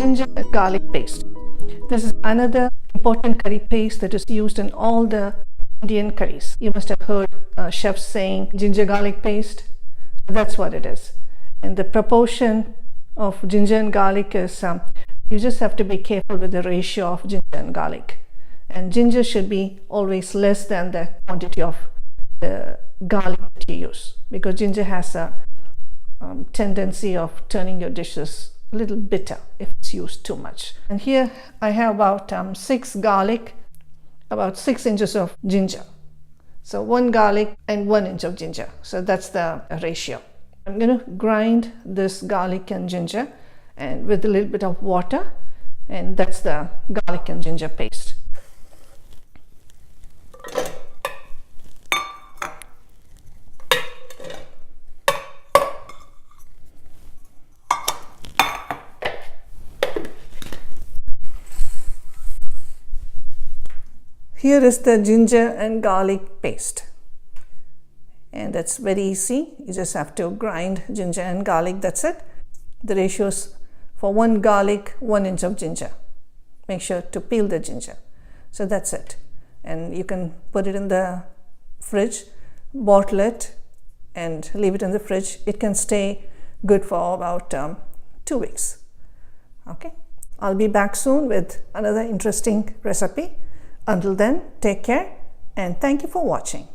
ginger and garlic paste. This is another important curry paste that is used in all the Indian curries. You must have heard chefs saying ginger garlic paste. That's what it is. And the proportion of ginger and garlic is, you just have to be careful with the ratio of ginger and garlic. And ginger should be always less than the quantity of the garlic that you use, because ginger has a tendency of turning your dishes a little bitter if it's used too much. And here I have about 6 garlic, about 6 inches of ginger. So 1 garlic and 1 inch of ginger. So that's the ratio. I'm going to grind this garlic and ginger and with a little bit of water, and that's the garlic and ginger paste. Here is the ginger and garlic paste, and that's very easy. You just have to grind ginger and garlic, that's it. The ratios for 1 garlic, 1 inch of ginger. Make sure to peel the ginger. So that's it. And you can put it in the fridge, bottle it and leave it in the fridge. It can stay good for about 2 weeks. Okay, I'll be back soon with another interesting recipe. Until then, take care and thank you for watching.